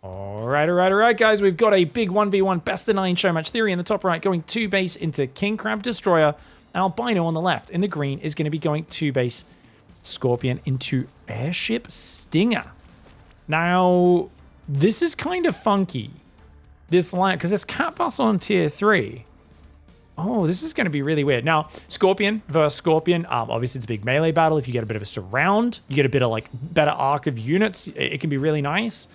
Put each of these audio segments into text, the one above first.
All right, guys. We've got a big 1v1 best of 9 show match. Theory in the top right going 2 base into King Crab Destroyer. Albino on the left in the green is going to be going 2 base Scorpion into Airship Stinger. Now, this is kind of funky. This line, because there's Cat Bus on tier 3. Oh, this is going to be really weird. Now, Scorpion versus Scorpion. Obviously, it's a big melee battle. If you get a bit of a surround, you get a bit of like better arc of units. It can be really nice.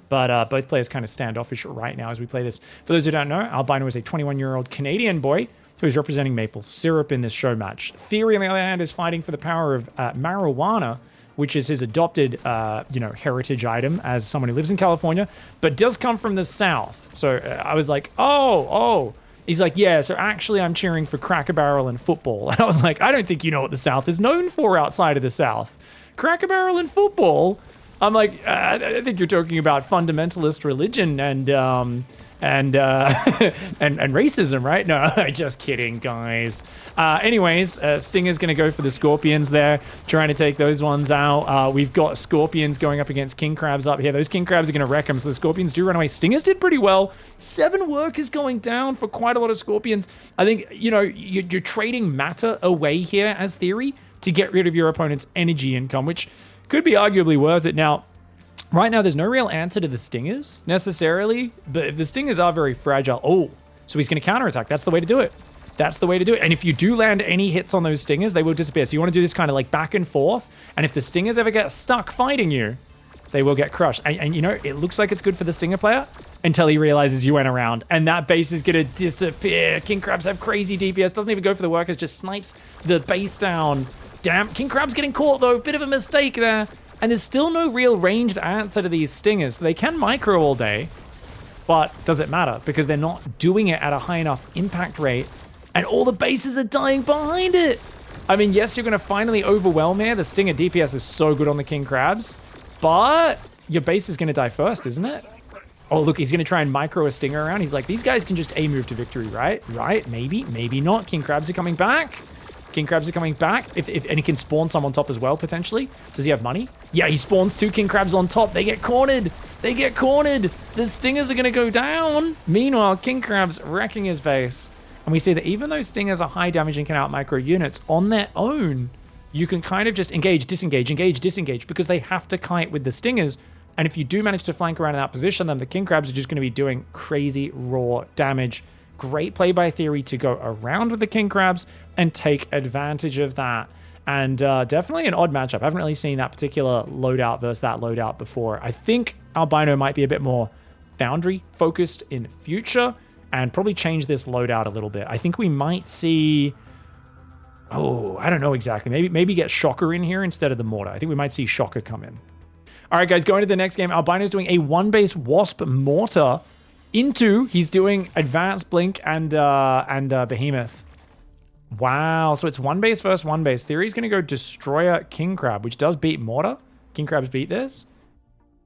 But both players kind of standoffish right now as we play this. For those who don't know, Albino is a 21-year-old Canadian boy who is representing maple syrup in this show match. Theory, on the other hand, is fighting for the power of marijuana, which is his adopted, heritage item as someone who lives in California, but does come from the South. So I was like, oh. He's like, yeah, so actually I'm cheering for Cracker Barrel and football. And I was like, I don't think you know what the South is known for outside of the South. Cracker Barrel and football? I'm like, I think you're talking about fundamentalist religion and racism, right? No, just kidding, guys. Anyways, Stinger's going to go for the Scorpions there, trying to take those ones out. We've got Scorpions going up against King Crabs up here. Those King Crabs are going to wreck them, so the Scorpions do run away. Stingers did pretty well. 7 workers going down for quite a lot of Scorpions. I think, you're trading matter away here as Theory to get rid of your opponent's energy income, which could be arguably worth it. Now, right now, there's no real answer to the Stingers, necessarily, but if the Stingers are very fragile, so he's going to counterattack. That's the way to do it. That's the way to do it. And if you do land any hits on those Stingers, they will disappear. So you want to do this kind of like back and forth, and if the Stingers ever get stuck fighting you, they will get crushed. And it looks like it's good for the Stinger player until he realizes you went around, and that base is going to disappear. King Crabs have crazy DPS, doesn't even go for the workers, just snipes the base down. Damn, King Crab's getting caught though, bit of a mistake there. And there's still no real ranged answer to these Stingers. So they can micro all day, but does it matter? Because they're not doing it at a high enough impact rate, and all the bases are dying behind it. I mean, yes, you're going to finally overwhelm here. The Stinger DPS is so good on the King Crabs, but your base is going to die first, isn't it? Oh, look, he's going to try and micro a Stinger around. He's like, these guys can just A-move to victory, right? Right, maybe not. King Crabs are coming back. King Crabs are coming back, and he can spawn some on top as well, potentially. Does he have money? Yeah, he spawns 2 King Crabs on top. They get cornered. The Stingers are going to go down. Meanwhile, King Crab's wrecking his base. And we see that even though Stingers are high damage and can out-micro units, on their own, you can kind of just engage, disengage, because they have to kite with the Stingers. And if you do manage to flank around in that position, then the King Crabs are just going to be doing crazy raw damage. Great play by Theory to go around with the King Crabs and take advantage of that. And definitely an odd matchup. I haven't really seen that particular loadout versus that loadout before. I think Albino might be a bit more Foundry focused in future and probably change this loadout a little bit. I think we might see... I don't know exactly. Maybe get Shocker in here instead of the Mortar. I think we might see Shocker come in. All right, guys, going to the next game. Albino's doing a 1-base Wasp Mortar he's doing Advanced Blink and Behemoth. Wow, so it's 1 base versus 1 base. Theory's going to go Destroyer King Crab, which does beat Mortar. King Crabs beat this.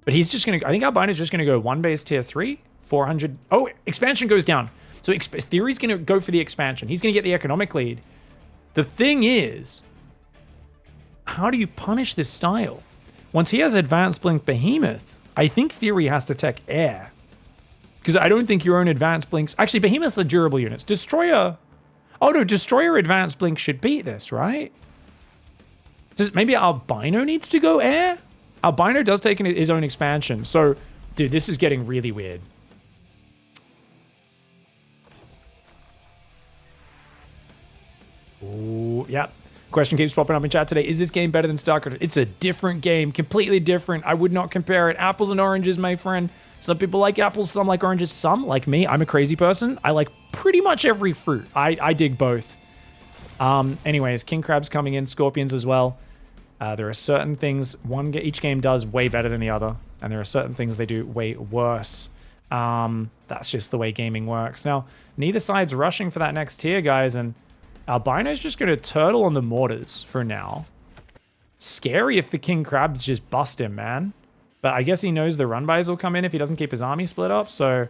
But he's just going to... I think Albino's just going to go 1 base tier 3, 400... Oh, expansion goes down. So Theory's going to go for the expansion. He's going to get the economic lead. The thing is, how do you punish this style? Once he has Advanced Blink Behemoth, I think Theory has to tech Air. Because I don't think your own Advanced Blinks... Actually, Behemoths are durable units. Destroyer... Oh, no, Destroyer Advanced Blink should beat this, right? Maybe Albino needs to go Air? Albino does take his own expansion. So, dude, this is getting really weird. Oh, yep. Question keeps popping up in chat today. Is this game better than StarCraft? It's a different game. Completely different. I would not compare it. Apples and oranges, my friend. Some people like apples, some like oranges, some like me. I'm a crazy person. I like pretty much every fruit. I dig both. Anyways, King Crab's coming in, Scorpions as well. There are certain things each game does way better than the other, and there are certain things they do way worse. That's just the way gaming works. Now, neither side's rushing for that next tier, guys, and Albino's just going to turtle on the mortars for now. Scary if the King Crabs just bust him, man. But I guess he knows the run-bys will come in if he doesn't keep his army split up. So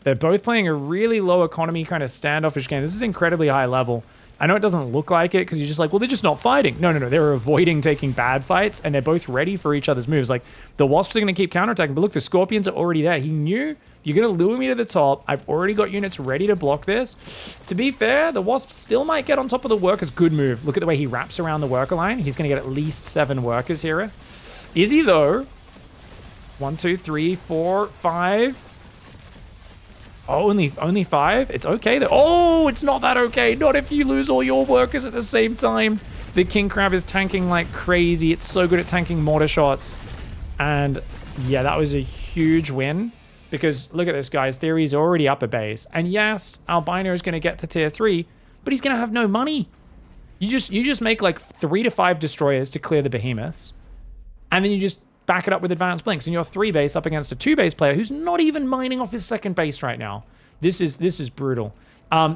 they're both playing a really low economy kind of standoffish game. This is incredibly high level. I know it doesn't look like it because you're just like, well, they're just not fighting. No, no, no. They're avoiding taking bad fights, and they're both ready for each other's moves. Like, the Wasps are going to keep counterattacking, but look, the Scorpions are already there. He knew you're going to lure me to the top. I've already got units ready to block this. To be fair, the Wasps still might get on top of the workers. Good move. Look at the way he wraps around the worker line. He's going to get at least 7 workers here. Is he, though? 1, 2, 3, 4, 5. Oh, only 5? It's okay though. Oh, it's not that okay. Not if you lose all your workers at the same time. The King Crab is tanking like crazy. It's so good at tanking mortar shots. And yeah, that was a huge win. Because look at this, guys. Theory's already up a base. And yes, Albino is going to get to tier 3, but he's going to have no money. You just make like 3 to 5 destroyers to clear the behemoths. And then you just back it up with advanced blinks, and you're 3 base up against a 2 base player who's not even mining off his 2nd base right now. This is brutal.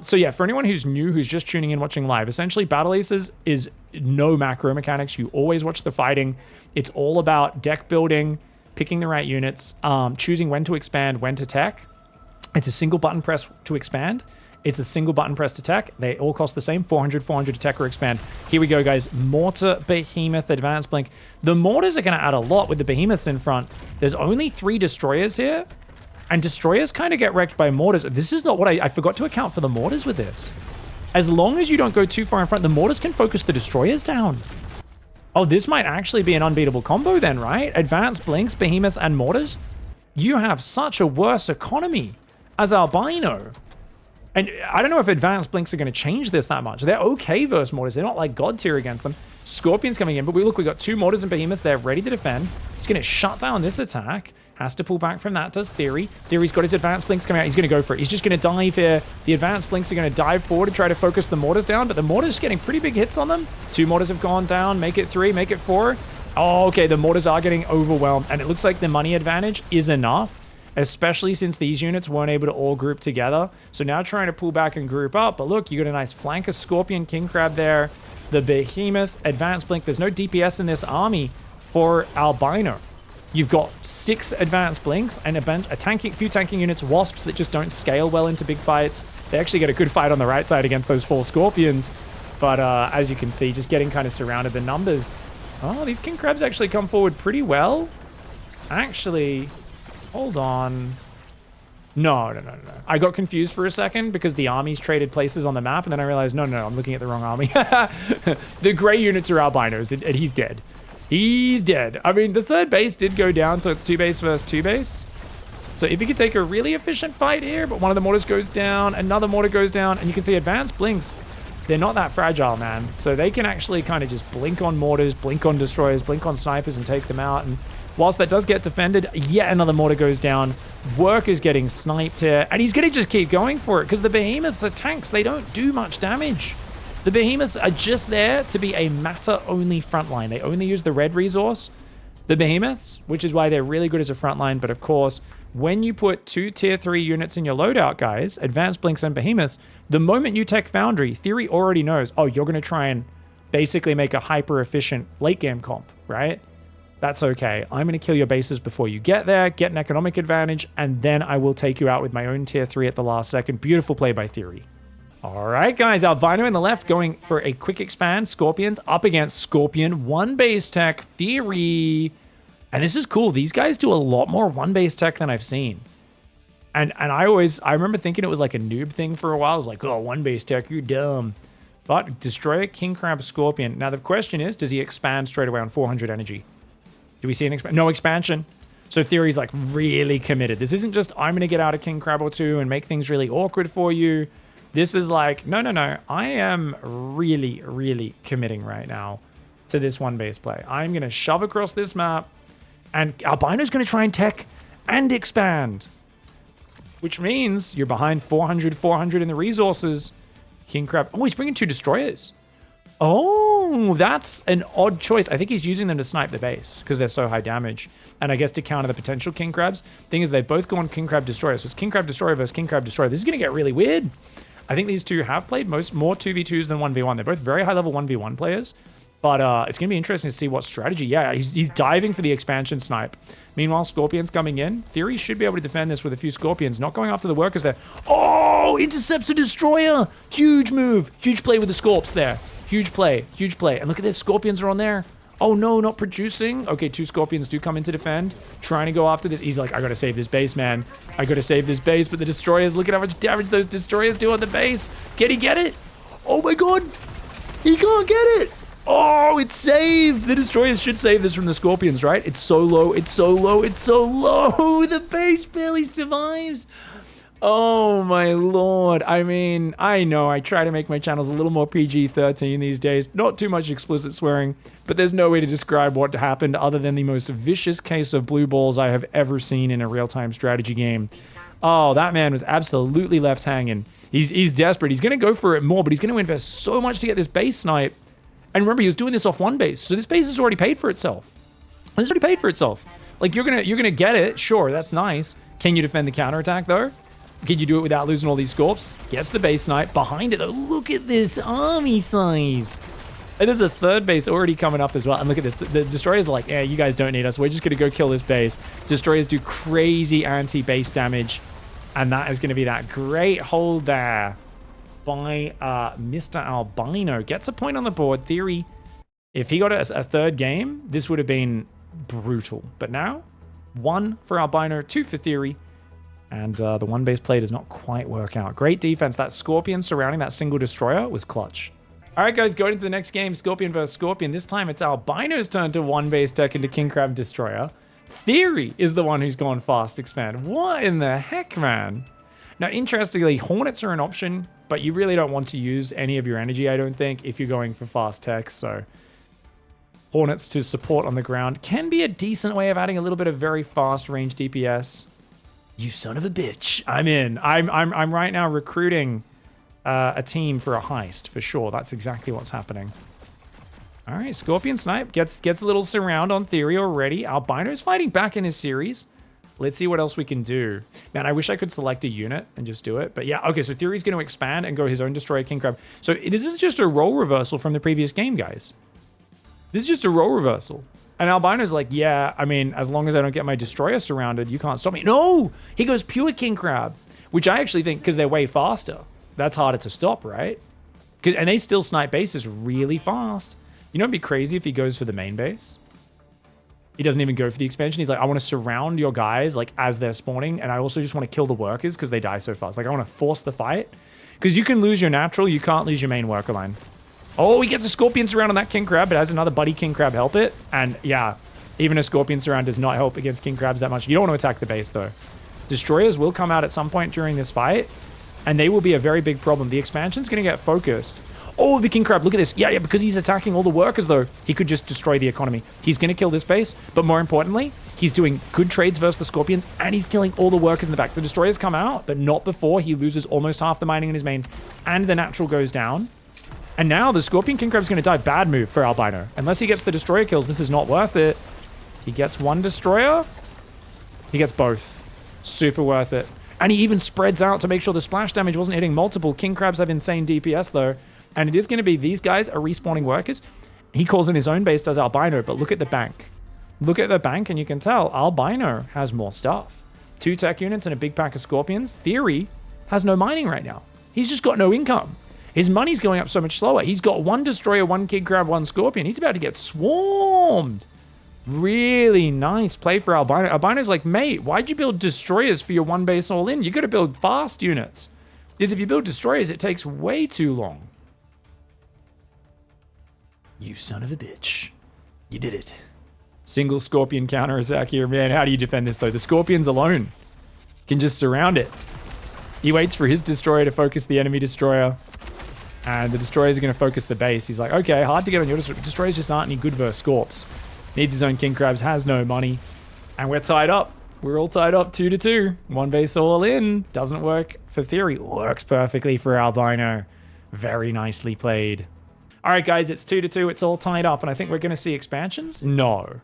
So yeah, for anyone who's new, who's just tuning in watching live, essentially Battle Aces is no macro mechanics. You always watch the fighting. It's all about deck building, picking the right units, choosing when to expand, when to tech. It's a single button press to expand. It's a single button press to tech. They all cost the same, 400, 400 to tech or expand. Here we go, guys. Mortar, Behemoth, Advanced Blink. The Mortars are going to add a lot with the Behemoths in front. There's only 3 Destroyers here, and Destroyers kind of get wrecked by Mortars. This is not what I forgot to account for the Mortars with this. As long as you don't go too far in front, the Mortars can focus the Destroyers down. Oh, this might actually be an unbeatable combo then, right? Advanced Blinks, Behemoths, and Mortars. You have such a worse economy as Albino. And I don't know if advanced blinks are going to change this that much. They're okay versus mortars. They're not like god tier against them. Scorpion's coming in, but we got 2 mortars and behemoths. They're ready to defend. He's going to shut down this attack. Has to pull back from that, does Theory. Theory's got his advanced blinks coming out. He's going to go for it. He's just going to dive here. The advanced blinks are going to dive forward to try to focus the mortars down, but the mortars are getting pretty big hits on them. 2 mortars have gone down. Make it 3, make it 4. Oh, okay, the mortars are getting overwhelmed, and it looks like the money advantage is enough, especially since these units weren't able to all group together. So now trying to pull back and group up. But look, you got a nice flank of Scorpion, King Crab there. The Behemoth, Advanced Blink. There's no DPS in this army for Albino. You've got 6 Advanced Blinks and a few tanking units, Wasps that just don't scale well into big fights. They actually get a good fight on the right side against those 4 Scorpions. But as you can see, just getting kind of surrounded. The numbers. Oh, these King Crabs actually come forward pretty well. Actually... Hold on. No. I got confused for a second because the armies traded places on the map, and then I realized, no, I'm looking at the wrong army. The gray units are albinos, and he's dead. He's dead. I mean, the 3rd base did go down, so it's 2 base versus 2 base. So if he could take a really efficient fight here, but one of the mortars goes down, another mortar goes down, and you can see advanced blinks. They're not that fragile, man. So they can actually kind of just blink on mortars, blink on destroyers, blink on snipers, and take them out. And whilst that does get defended, yet another mortar goes down. Work is getting sniped here, and he's going to just keep going for it because the behemoths are tanks. They don't do much damage. The behemoths are just there to be a matter-only frontline. They only use the red resource, the behemoths, which is why they're really good as a frontline. But of course, when you put 2 tier 3 units in your loadout, guys, advanced blinks and behemoths, the moment you tech Foundry, Theory already knows, oh, you're going to try and basically make a hyper-efficient late-game comp, right? That's okay. I'm going to kill your bases before you get there, get an economic advantage, and then I will take you out with my own tier 3 at the last second. Beautiful play by Theory. All right, guys. Albino in the left going for a quick expand. Scorpions up against Scorpion. 1 base tech, Theory. And this is cool. These guys do a lot more 1 base tech than I've seen. And I remember thinking it was like a noob thing for a while. I was like, oh, 1 base tech, you're dumb. But Destroyer, King Crab, Scorpion. Now the question is, does he expand straight away on 400 energy? Do we see an expansion? No expansion. So Theory's like really committed. This isn't just, I'm going to get out a King Crab or 2 and make things really awkward for you. This is like, no. I am really, really committing right now to this 1 base play. I'm going to shove across this map, and Albino's going to try and tech and expand. Which means you're behind 400 in the resources. King Crab. Oh, he's bringing 2 destroyers. Oh, that's an odd choice. I think he's using them to snipe the base because they're so high damage. And I guess to counter the potential King Crabs. Thing is, they've both gone King Crab Destroyer. So it's King Crab Destroyer versus King Crab Destroyer. This is going to get really weird. I think these two have played more 2v2s than 1v1. They're both very high level 1v1 players. But it's going to be interesting to see what strategy. Yeah, he's diving for the expansion snipe. Meanwhile, Scorpions coming in. Theory should be able to defend this with a few Scorpions. Not going after the workers there. Oh, intercepts a destroyer. Huge move. Huge play with the Scorps there. Huge play. Huge play. And look at this. Scorpions are on there. Oh, no, not producing. Okay, 2 Scorpions do come in to defend. Trying to go after this. He's like, I got to save this base, man. I got to save this base. But the destroyers, look at how much damage those destroyers do on the base. Can he get it? Oh, my God. He can't get it. Oh, it's saved! The destroyers should save this from the Scorpions, right? It's so low, it's so low, it's so low! The base barely survives! Oh my lord. I mean, I know I try to make my channels a little more PG-13 these days. Not too much explicit swearing, but there's no way to describe what happened other than the most vicious case of blue balls I have ever seen in a real-time strategy game. Oh, that man was absolutely left hanging. He's desperate. He's going to go for it more, but he's going to invest so much to get this base snipe. And remember, he was doing this off one base, so this base has already paid for itself. It's already paid for itself. Like, you're gonna get it, sure, that's nice. Can you defend the counterattack, though? Can you do it without losing all these Scorps? Gets the base snipe. Behind it, though, look at this army size. And there's a third base already coming up as well. And look at this. The destroyers are like, yeah, you guys don't need us. We're just gonna go kill this base. Destroyers do crazy anti-base damage. And that is gonna be that great hold there by Mr. Albino. Gets a point on the board. Theory, if he got a third game, this would have been brutal. But now, 1 for Albino, 2 for Theory. And the one base play does not quite work out. Great defense. That Scorpion surrounding that single destroyer was clutch. All right, guys, going into the next game, Scorpion versus Scorpion. This time, it's Albino's turn to one base tech into King Crab Destroyer. Theory is the one who's gone fast expand. What in the heck, man? Now, interestingly, Hornets are an option, but you really don't want to use any of your energy, I don't think, if you're going for fast tech. So Hornets to support on the ground can be a decent way of adding a little bit of very fast range DPS. You son of a bitch. I'm in. I'm right now recruiting a team for a heist, for sure. That's exactly what's happening. All right, Scorpion Snipe gets a little surround on Theory already. Albino's fighting back in his series. Let's see what else we can do. Man, I wish I could select a unit and just do it. But yeah, okay, so Theory's going to expand and go his own Destroyer King Crab. So this is just a role reversal from the previous game, guys. This is just a role reversal. And Albino's like, yeah, I mean, as long as I don't get my Destroyer surrounded, you can't stop me. No! He goes pure King Crab, which I actually think, because they're way faster, that's harder to stop, right? And they still snipe bases really fast. You know it'd be crazy if he goes for the main base? He doesn't even go for the expansion. He's like, I want to surround your guys like as they're spawning, and I also just want to kill the workers because they die so fast. Like, I want to force the fight. Because you can lose your natural, you can't lose your main worker line. Oh, he gets a Scorpion surround on that King Crab, but has another buddy King Crab help it. And yeah, even a Scorpion surround does not help against King Crabs that much. You don't want to attack the base though. Destroyers will come out at some point during this fight, and they will be a very big problem. The expansion's going to get focused. Oh, the King Crab, look at this. Yeah, because he's attacking all the workers, though. He could just destroy the economy. He's going to kill this base, but more importantly, he's doing good trades versus the Scorpions, and he's killing all the workers in the back. The Destroyers come out, but not before he loses almost half the mining in his main, and the natural goes down. And now the Scorpion King Crab's going to die. Bad move for Albino. Unless he gets the Destroyer kills, this is not worth it. He gets one Destroyer. He gets both. Super worth it. And he even spreads out to make sure the splash damage wasn't hitting multiple. King Crabs have insane DPS, though. And it is going to be these guys are respawning workers. He calls in his own base, does Albino, but look at the bank. Look at the bank, and you can tell Albino has more stuff. 2 tech units and a big pack of Scorpions. Theory has no mining right now. He's just got no income. His money's going up so much slower. He's got 1 Destroyer, 1 King Crab, 1 Scorpion. He's about to get swarmed. Really nice play for Albino. Albino's like, mate, why'd you build Destroyers for your one base all in? You got to build fast units. Because if you build Destroyers, it takes way too long. You son of a bitch. You did it. Single Scorpion counter-attack here. Man, how do you defend this, though? The Scorpions alone can just surround it. He waits for his Destroyer to focus the enemy Destroyer. And the Destroyers are going to focus the base. He's like, okay, hard to get on your Destroyer. Destroyers just aren't any good versus Scorps. Needs his own King Crabs, has no money. And we're tied up. We're all tied up 2-2. One base all in. Doesn't work for Theory. Works perfectly for Albino. Very nicely played. All right, guys, it's 2-2. It's all tied up, and I think we're going to see expansions? No.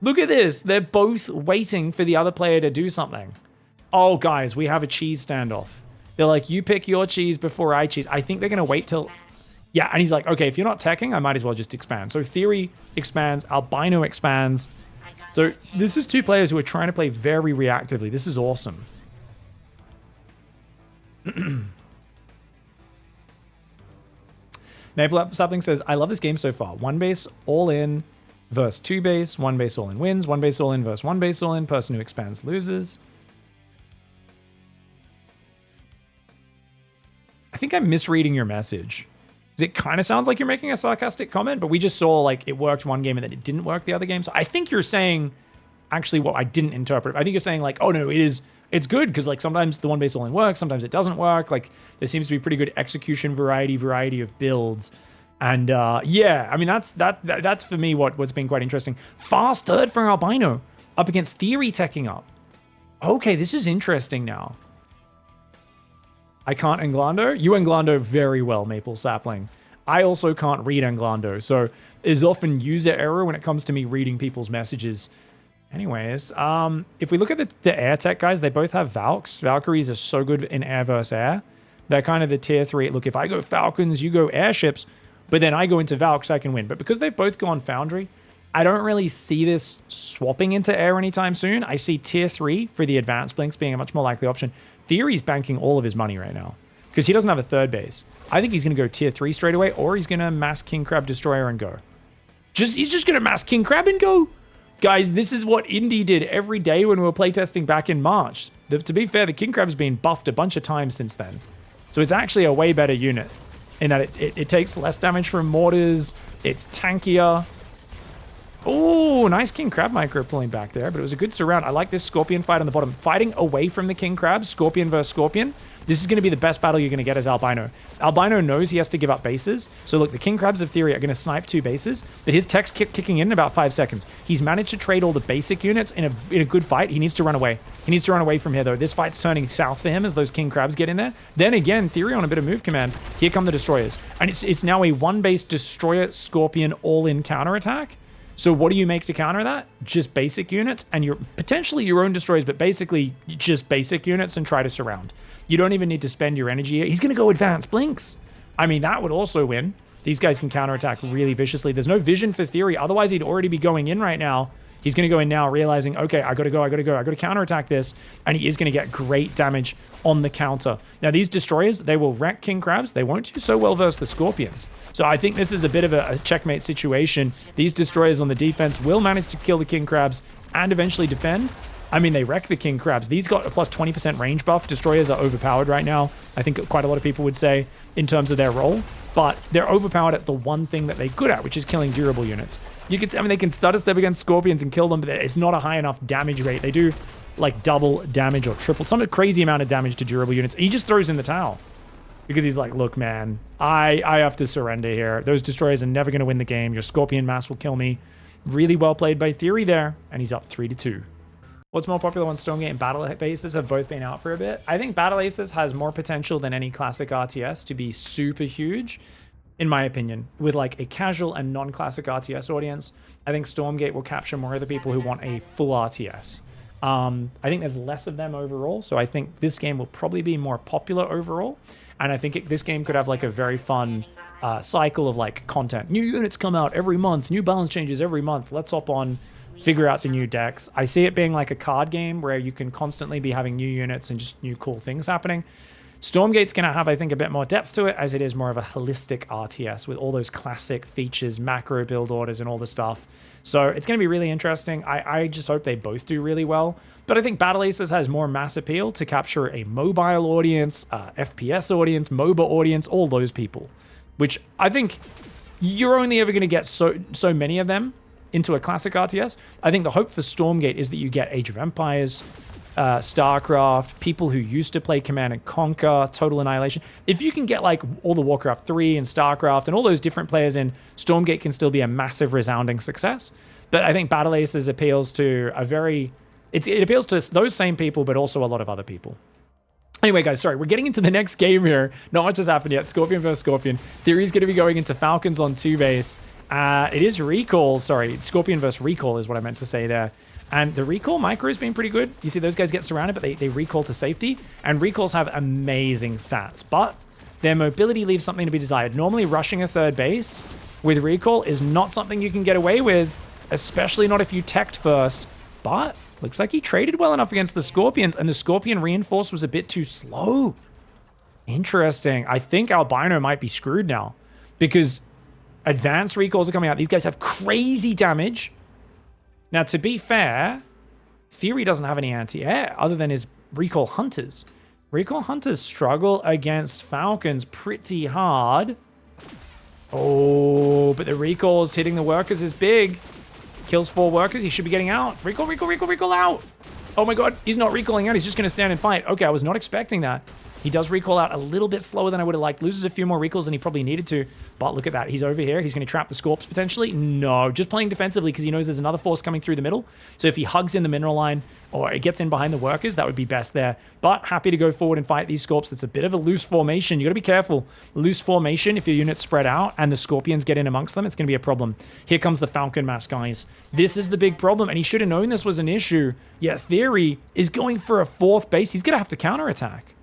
Look at this. They're both waiting for the other player to do something. Oh, guys, we have a cheese standoff. They're like, you pick your cheese before I cheese. I think they're going to wait till... Yeah, and he's like, okay, if you're not teching, I might as well just expand. So Theory expands, Albino expands. So this is two players who are trying to play very reactively. This is awesome. Maple Sapling says, I love this game so far. One base all in versus two base. One base all in wins. One base all in versus one base all in. Person who expands loses. I think I'm misreading your message. It kind of sounds like you're making a sarcastic comment, but we just saw like it worked one game and then it didn't work the other game. So I think you're saying actually what I didn't interpret. I think you're saying like, oh no, it's good because like sometimes the one base all in works, sometimes it doesn't work. Like there seems to be pretty good execution variety of builds. And yeah, I mean that's for me what's been quite interesting. Fast third for Albino up against Theory teching up. Okay, this is interesting now. I can't Englando. You Englando very well, Maple Sapling. I also can't read Englando, so there's often user error when it comes to me reading people's messages. Anyways, if we look at the air tech guys, they both have Valks. Valkyries are so good in air versus air. They're kind of the tier 3. Look, if I go Falcons, you go airships, but then I go into Valks, I can win. But because they've both gone Foundry, I don't really see this swapping into air anytime soon. I see tier 3 for the advanced blinks being a much more likely option. Theory's banking all of his money right now because he doesn't have a third base. I think he's going to go tier 3 straight away, or he's going to mass King Crab Destroyer and go. He's just going to mass King Crab and go. Guys, this is what Indy did every day when we were playtesting back in March. To be fair, the King Crab's been buffed a bunch of times since then. So it's actually a way better unit in that it takes less damage from mortars. It's tankier. Oh, nice King Crab micro pulling back there, but it was a good surround. I like this Scorpion fight on the bottom. Fighting away from the King Crabs, Scorpion versus Scorpion. This is going to be the best battle you're going to get as Albino. Albino knows he has to give up bases. So look, the King Crabs of Theory are going to snipe 2 bases, but his tech's kicking in about 5 seconds. He's managed to trade all the basic units in a good fight. He needs to run away. He needs to run away from here, though. This fight's turning south for him as those King Crabs get in there. Then again, Theory on a bit of move command. Here come the Destroyers. And it's now a 1-base Destroyer Scorpion all-in counterattack. So what do you make to counter that? Just basic units and potentially your own destroyers, but basically just basic units and try to surround. You don't even need to spend your energy here. He's going to go advanced blinks. I mean, that would also win. These guys can counterattack really viciously. There's no vision for Theory. Otherwise, he'd already be going in right now. He's going to go in now realizing, okay, I got to counterattack this. And he is going to get great damage on the counter. Now, these destroyers, they will wreck King Crabs. They won't do so well versus the Scorpions. So I think this is a bit of a checkmate situation. These destroyers on the defense will manage to kill the King Crabs and eventually defend. I mean, they wreck the King Crabs. These got a plus 20% range buff. Destroyers are overpowered right now. I think quite a lot of people would say in terms of their role. But they're overpowered at the one thing that they're good at, which is killing durable units. They can stutter step against Scorpions and kill them, but it's not a high enough damage rate. They do like double damage or triple, some crazy amount of damage to durable units. He just throws in the towel because he's like, look, man, I have to surrender here. Those destroyers are never going to win the game. Your Scorpion mass will kill me. Really well played by Theory there, and he's up 3-2. What's more popular on Stormgate and Battle Aces have both been out for a bit. I think Battle Aces has more potential than any classic RTS to be super huge, in my opinion. With like a casual and non-classic RTS audience, I think Stormgate will capture more of the people who want a full RTS. I think there's less of them overall, so I think this game will probably be more popular overall. And I think this game could have like a very fun cycle of like content. New units come out every month, new balance changes every month. Let's hop on, figure out the new decks. I see it being like a card game where you can constantly be having new units and just new cool things happening. Stormgate's going to have, I think, a bit more depth to it, as it is more of a holistic RTS with all those classic features, macro build orders, and all the stuff. So it's going to be really interesting. I just hope they both do really well. But I think Battle Aces has more mass appeal to capture a mobile audience, FPS audience, MOBA audience, all those people. Which I think you're only ever going to get so many of them into a classic RTS. I think the hope for Stormgate is that you get Age of Empires, StarCraft, people who used to play Command & Conquer, Total Annihilation. If you can get like all the Warcraft 3 and StarCraft and all those different players in, Stormgate can still be a massive resounding success. But I think Battle Aces appeals to it appeals to those same people, but also a lot of other people. Anyway, guys, sorry, we're getting into the next game here. Not much has happened yet. Scorpion versus Scorpion. Theory's going to be going into Falcons on 2 base. It is Recall. Sorry, Scorpion versus Recall is what I meant to say there. And the Recall micro has been pretty good. You see those guys get surrounded, but they recall to safety. And Recalls have amazing stats. But Their mobility leaves something to be desired. Normally, rushing a third base with recall is not something you can get away with, especially not if you teched first. But looks like he traded well enough against the Scorpions, and the Scorpion reinforce was a bit too slow. Interesting. I think Albino might be screwed now because advanced recalls are coming out. These guys have crazy damage. Now, to be fair, Theory doesn't have any anti-air other than his recall hunters. Recall hunters struggle against Falcons pretty hard. Oh, but the recalls hitting the workers is big. Kills 4 workers. He should be getting out. Recall out. Oh my god, he's not recalling out. He's just going to stand and fight. Okay, I was not expecting that. He does recall out a little bit slower than I would have liked. Loses a few more recalls than he probably needed to. But look at that. He's over here. He's going to trap the Scorps potentially. No, just playing defensively because he knows there's another force coming through the middle. So if he hugs in the mineral line or it gets in behind the workers, that would be best there. But happy to go forward and fight these Scorps. It's a bit of a loose formation. You got to be careful. Loose formation, if your units spread out and the Scorpions get in amongst them, it's going to be a problem. Here comes the Falcon mass, guys. This is the big problem, and he should have known this was an issue. Yet Theory is going for a 4th base. He's going to have to counterattack.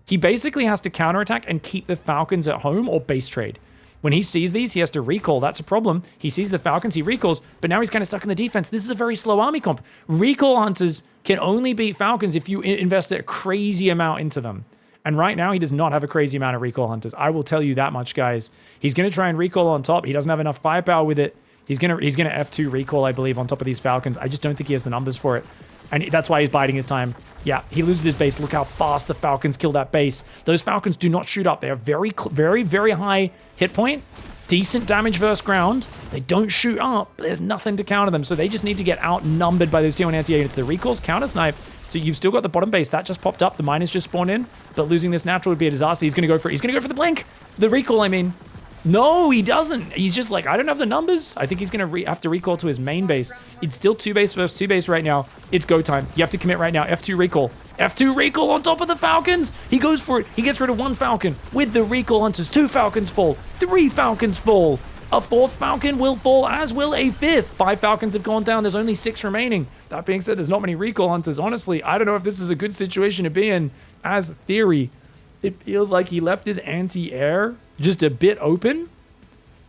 He basically has to counterattack and keep the Falcons at home or base trade. When he sees these, he has to recall. That's a problem. He sees the Falcons, he recalls, but now he's kind of stuck in the defense. This is a very slow army comp. Recall hunters can only beat Falcons if you invest a crazy amount into them. And right now, he does not have a crazy amount of recall hunters. I will tell you that much, guys. He's going to try and recall on top. He doesn't have enough firepower with it. He's gonna F2 recall, I believe, on top of these Falcons. I just don't think he has the numbers for it. And that's why he's biding his time. Yeah, he loses his base. Look how fast the Falcons kill that base. Those Falcons do not shoot up. They are very, very high hit point. Decent damage versus ground. They don't shoot up, but there's nothing to counter them. So they just need to get outnumbered by those Tier 1 anti-air units. The recalls counter snipe. So you've still got the bottom base. That just popped up. The miners just spawned in. But losing this natural would be a disaster. He's going to go for it. He's going to go for the blink. The recall, I mean. No, he doesn't. He's just like, I don't have the numbers. I think he's going to have to recall to his main base. It's still 2 base versus 2 base right now. It's go time. You have to commit right now. F2 recall. F2 recall on top of the Falcons. He goes for it. He gets rid of 1 Falcon with the recall hunters. 2 Falcons fall. 3 Falcons fall. A 4th Falcon will fall, as will a 5th. 5 Falcons have gone down. There's only 6 remaining. That being said, there's not many recall hunters. Honestly, I don't know if this is a good situation to be in. As Theory, it feels like he left his anti-air just a bit open.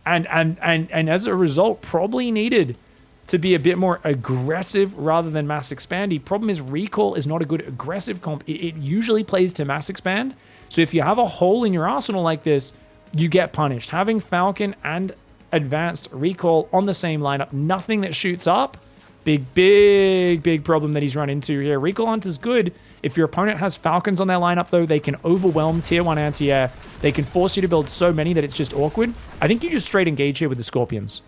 And as a result, probably needed to be a bit more aggressive rather than mass expandy. Problem is, recall is not a good aggressive comp. It usually plays to mass expand. So if you have a hole in your arsenal like this, you get punished. Having Falcon and advanced recall on the same lineup, nothing that shoots up, big problem that he's run into here. Recall Hunter's good. If your opponent has Falcons on their lineup, though, they can overwhelm Tier 1 anti-air. They can force you to build so many that it's just awkward. I think you just straight engage here with the Scorpions.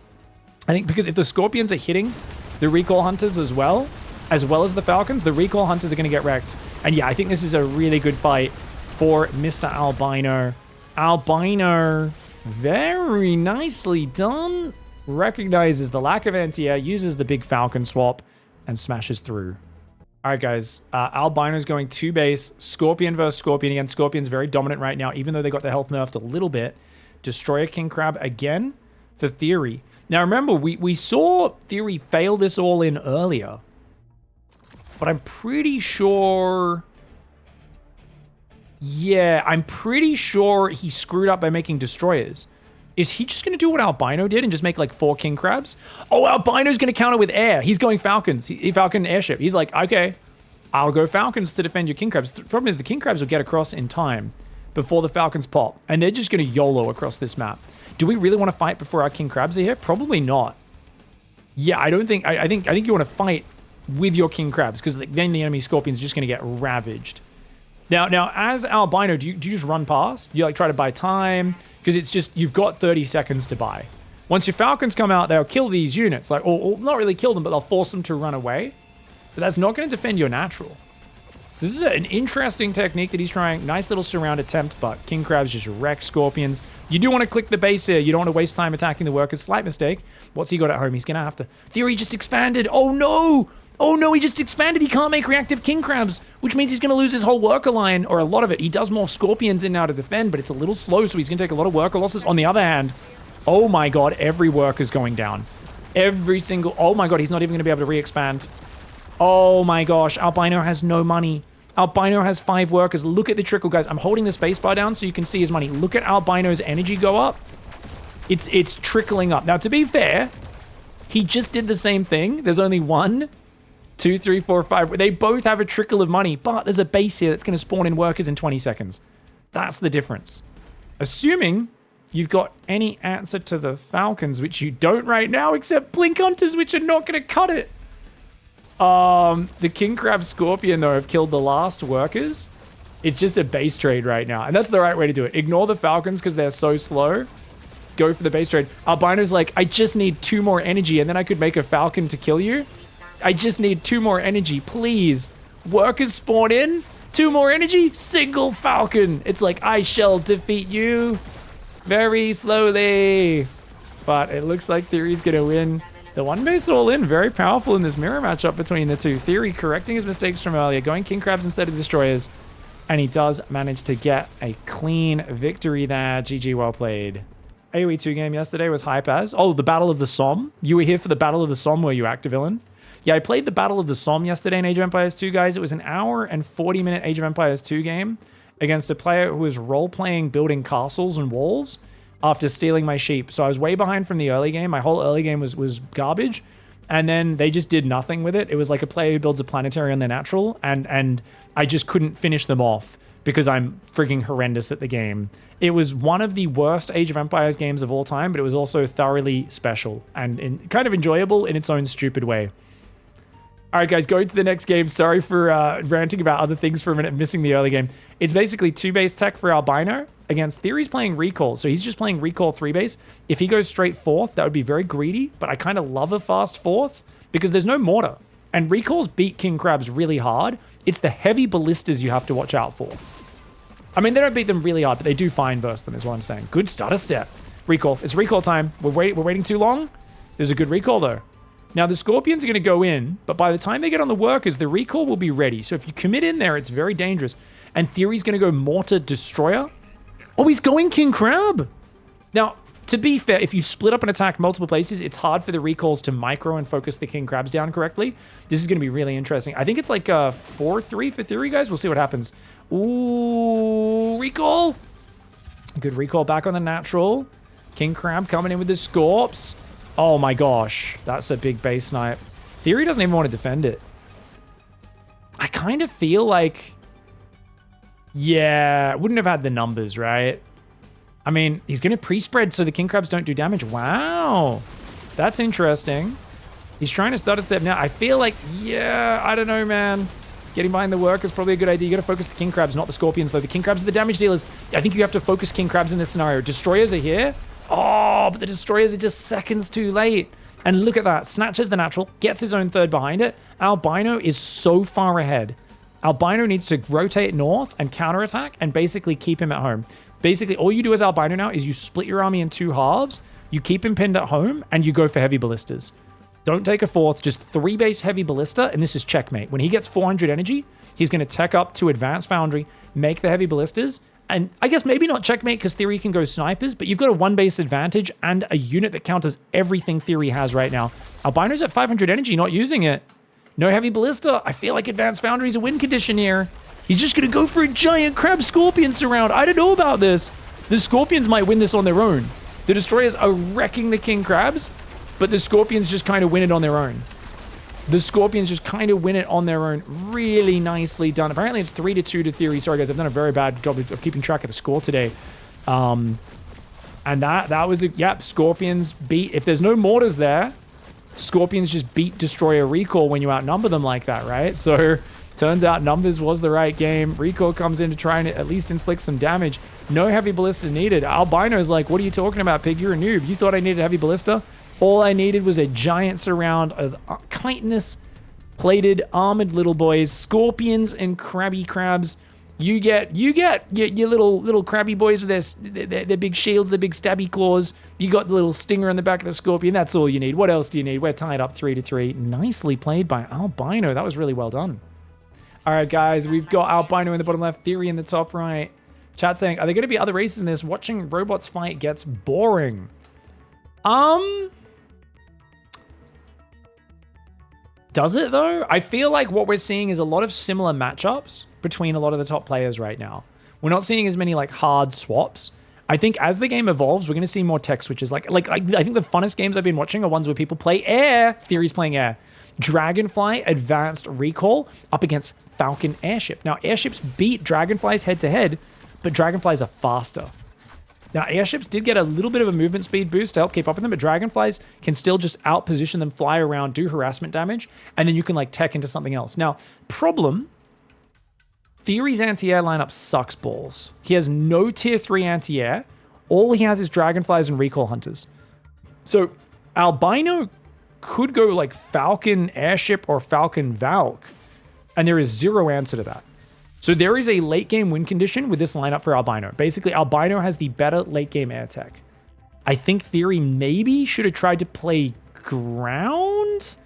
I think because if the Scorpions are hitting the Recall Hunters as well as the Falcons, the Recall Hunters are going to get wrecked. And yeah, I think this is a really good fight for Mr. Albino. Albino, very nicely done. Recognizes the lack of anti-air, uses the big Falcon swap, and smashes through. All right, guys. Albino's going 2 base. Scorpion versus Scorpion again. Scorpion's very dominant right now, even though they got their health nerfed a little bit. Destroyer King Crab again for Theory. Now, remember, we saw Theory fail this all in earlier. But I'm pretty sure... Yeah, I'm pretty sure he screwed up by making Destroyers. Is he just going to do what Albino did and just make like 4 King Crabs? Oh, Albino's going to counter with air. He's going Falcons. Falcon airship. He's like, okay, I'll go Falcons to defend your King Crabs. The problem is the King Crabs will get across in time before the Falcons pop. And they're just going to YOLO across this map. Do we really want to fight before our King Crabs are here? Probably not. Yeah, I don't think... I think you want to fight with your King Crabs because then the enemy Scorpion's just going to get ravaged. Now, as Albino, do you just run past? You like try to buy time? Because it's just, you've got 30 seconds to buy. Once your Falcons come out, they'll kill these units. Like, or not really kill them, but they'll force them to run away. But that's not going to defend your natural. This is an interesting technique that he's trying. Nice little surround attempt, but King Crabs just wreck Scorpions. You do want to click the base here. You don't want to waste time attacking the workers. Slight mistake. What's he got at home? He's going to have to... Theory just expanded. Oh, no! Oh no, he just expanded. He can't make reactive King Crabs, which means he's going to lose his whole worker line, or a lot of it. He does more Scorpions in now to defend, but it's a little slow, so he's going to take a lot of worker losses. On the other hand, oh my god, every worker's going down. Every single... Oh my god, he's not even going to be able to re-expand. Oh my gosh, Albino has no money. Albino has 5 workers. Look at the trickle, guys. I'm holding the spacebar down so you can see his money. Look at Albino's energy go up. It's trickling up. Now, to be fair, he just did the same thing. There's only 1, 2, 3, 4, 5. They both have a trickle of money, but there's a base here that's going to spawn in workers in 20 seconds. That's the difference. Assuming you've got any answer to the Falcons, which you don't right now, except Blink Hunters, which are not going to cut it. The King Crab Scorpion, though, have killed the last workers. It's just a base trade right now, and that's the right way to do it. Ignore the Falcons because they're so slow. Go for the base trade. Albino's like, I just need 2 more energy, and then I could make a Falcon to kill you. I just need 2 more energy, please. Workers spawn in. 2 more energy, single Falcon. It's like, I shall defeat you very slowly. But it looks like Theory's gonna win. The 1 base all in, very powerful in this mirror matchup between the two. Theory correcting his mistakes from earlier, going King Crabs instead of Destroyers. And he does manage to get a clean victory there. GG, well played. AoE 2 game yesterday was hype as. Oh, the Battle of the Somme. You were here for the Battle of the Somme, were you, Activillain? Yeah, I played the Battle of the Somme yesterday in Age of Empires 2, guys. It was an hour and 40-minute Age of Empires 2 game against a player who was role-playing building castles and walls after stealing my sheep. So I was way behind from the early game. My whole early game was garbage. And then they just did nothing with it. It was like a player who builds a planetary on their natural, and I just couldn't finish them off because I'm frigging horrendous at the game. It was one of the worst Age of Empires games of all time, but it was also thoroughly special and kind of enjoyable in its own stupid way. All right, guys, going to the next game. Sorry for ranting about other things for a minute, missing the early game. It's basically 2-base tech for Albino against Theory's playing Recall. So he's just playing Recall 3-base. If he goes straight 4th, that would be very greedy, but I kind of love a fast 4th because there's no mortar. And Recalls beat King Crabs really hard. It's the heavy ballistas you have to watch out for. I mean, they don't beat them really hard, but they do fine verse them, is what I'm saying. Good starter step. Recall. It's recall time. We're waiting too long. There's a good recall, though. Now, the Scorpions are going to go in, but by the time they get on the workers, the recall will be ready. So if you commit in there, it's very dangerous. And Theory's going to go Mortar Destroyer. Oh, he's going King Crab. Now, to be fair, if you split up an attack multiple places, it's hard for the recalls to micro and focus the King Crabs down correctly. This is going to be really interesting. I think it's like 4-3 for Theory, guys. We'll see what happens. Ooh, recall. Good recall back on the natural. King Crab coming in with the Scorps. Oh my gosh, that's a big base snipe. Theory doesn't even want to defend it. I kind of feel like, yeah, wouldn't have had the numbers, right? I mean, he's going to pre-spread so the King Crabs don't do damage. Wow, that's interesting. He's trying to start a step now. I feel like, yeah, I don't know, man. Getting behind the work is probably a good idea. You got to focus the King Crabs, not the Scorpions, though. The King Crabs are the damage dealers. I think you have to focus King Crabs in this scenario. Destroyers are here. Oh, but the Destroyers are just seconds too late. And look at that. Snatches the natural, gets his own third behind it. Albino is so far ahead. Albino needs to rotate north and counterattack and basically keep him at home. Basically, all you do as Albino now is you split your army in 2 halves, you keep him pinned at home, and you go for heavy ballistas. Don't take a 4th, just 3-base heavy ballista, and this is checkmate. When he gets 400 energy, he's going to tech up to Advanced Foundry, make the heavy ballistas, and I guess maybe not checkmate because Theory can go snipers, but you've got a 1-base advantage and a unit that counters everything Theory has right now. Albino's at 500 energy, not using it. No heavy ballista. I feel like Advanced Foundry's a win condition here. He's just going to go for a giant Crab Scorpion surround. I don't know about this. The Scorpions might win this on their own. The Destroyers are wrecking the King Crabs, but the Scorpions just kind of win it on their own. The Scorpions just kind of win it on their own. Really nicely done. Apparently it's 3-2 to Theory. Sorry, guys. I've done a very bad job of keeping track of the score today. And that was, yep, Scorpions beat. If there's no mortars there, Scorpions just beat Destroyer Recall when you outnumber them like that, right? So turns out numbers was the right game. Recall comes in to try and at least inflict some damage. No heavy ballista needed. Albino's like, what are you talking about, pig? You're a noob. You thought I needed heavy ballista? All I needed was a giant surround of chitinous-plated armored little boys, Scorpions and Crabby Crabs. You get your little crabby boys with their big shields, their big stabby claws. You got the little stinger on the back of the Scorpion. That's all you need. What else do you need? We're tied up 3-3. Nicely played by Albino. That was really well done. All right, guys, we've got Albino in the bottom left, Theory in the top right. Chat saying, are there going to be other races in this? Watching robots fight gets boring. Does it, though? I feel like what we're seeing is a lot of similar matchups. between a lot of the top players right now. We're not seeing as many like hard swaps. I think as the game evolves, we're going to see more tech switches. Like I think the funnest games I've been watching are ones where people play air. Theory's playing air. Dragonfly Advanced Recall up against Falcon Airship. Now, airships beat Dragonflies head-to-head, but Dragonflies are faster. Now, airships did get a little bit of a movement speed boost to help keep up with them, but Dragonflies can still just out-position them, fly around, do harassment damage, and then you can, like, tech into something else. Now, problem... Theory's anti-air lineup sucks balls. He has no tier 3 anti-air. All he has is Dragonflies and Recall Hunters. So, Albino could go like Falcon Airship or Falcon Valk, and there is zero answer to that. So there is a late game win condition with this lineup for Albino. Basically, Albino has the better late game air tech. I think Theory maybe should have tried to play ground.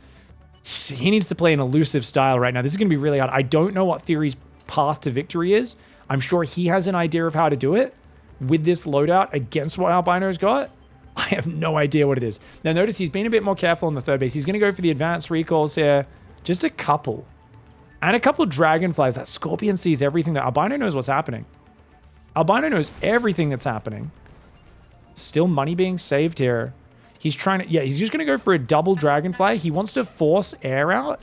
He needs to play an elusive style right now. This is going to be really hard. I don't know what Theory's path to victory is. I'm sure he has an idea of how to do it with this loadout against what Albino's got. I have no idea what it is. Now notice he's been a bit more careful on the third base. He's going to go for the advanced recalls here. Just a couple. And a couple Dragonflies. That Scorpion sees everything. That Albino knows what's happening. Albino knows everything that's happening. Still money being saved here. He's trying to... Yeah, he's just going to go for a double Dragonfly. He wants to force air out.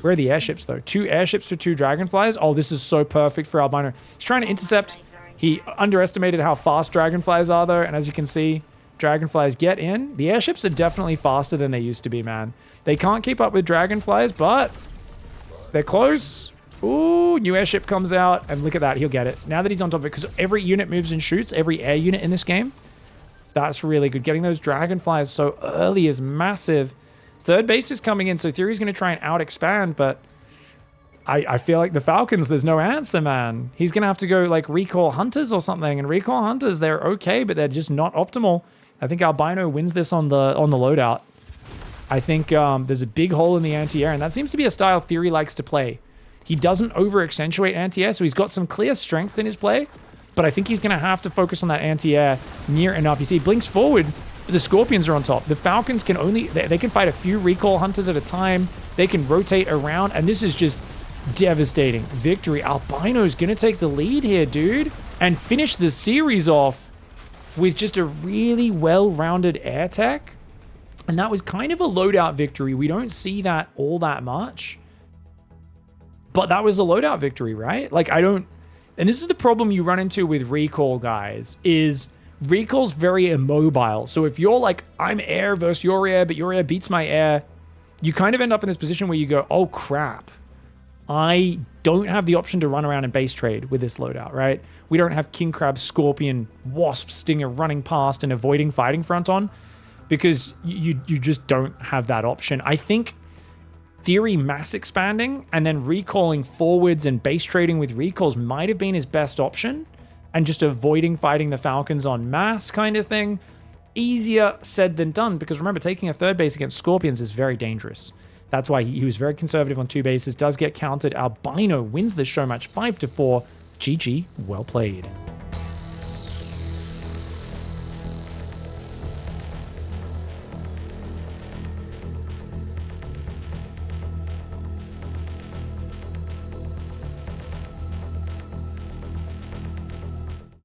Where are the airships, though? 2 airships for 2 Dragonflies. Oh, this is so perfect for Albino. He's trying to intercept. He underestimated how fast Dragonflies are, though. And as you can see, Dragonflies get in. The airships are definitely faster than they used to be, man. They can't keep up with Dragonflies, but they're close. Ooh, new airship comes out. And look at that. He'll get it. Now that he's on top of it, because every unit moves and shoots, every air unit in this game. That's really good. Getting those Dragonflies so early is massive. Third base is coming in, so Theory's going to try and out-expand, but I feel like the Falcons, there's no answer, man. He's going to have to go, like, Recall Hunters or something, and Recall Hunters, they're okay, but they're just not optimal. I think Albino wins this on the loadout. I think there's a big hole in the anti-air, and that seems to be a style Theory likes to play. He doesn't over-accentuate anti-air, so he's got some clear strengths in his play, but I think he's going to have to focus on that anti-air near enough. You see, he blinks forward, but the Scorpions are on top. The Falcons can only... They can fight a few Recall Hunters at a time. They can rotate around, and this is just devastating. Victory. Albino's going to take the lead here, dude, and finish the series off with just a really well-rounded air tech. And that was kind of a loadout victory. We don't see that all that much. But that was a loadout victory, right? Like, I don't... And this is the problem you run into with Recall, guys, is... Recall's very immobile. So if you're like, I'm air versus your air, but your air beats my air, you kind of end up in this position where you go, oh crap, I don't have the option to run around and base trade with this loadout, right? We don't have King Crab, Scorpion, Wasp, Stinger running past and avoiding fighting front on because you just don't have that option. I think Theory mass expanding and then recalling forwards and base trading with recalls might have been his best option. And just avoiding fighting the Falcons on mass kind of thing. Easier said than done, because remember, taking a third base against Scorpions is very dangerous. That's why he was very conservative on 2 bases, does get counted. Albino wins the show match 5-4. GG, well played.